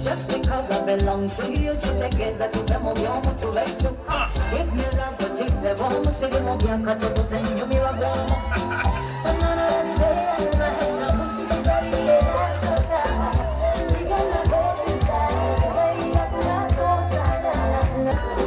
Just because I belong to you, chitegeza tuvemoyo mutu wetu. Give me love, but you the one. Sige mo bianca to go send you me a bomb. I'm not any day, I'm not hanging out with you, but I'm ready to so bad. Sige na baby, side, baby, I'm not go side.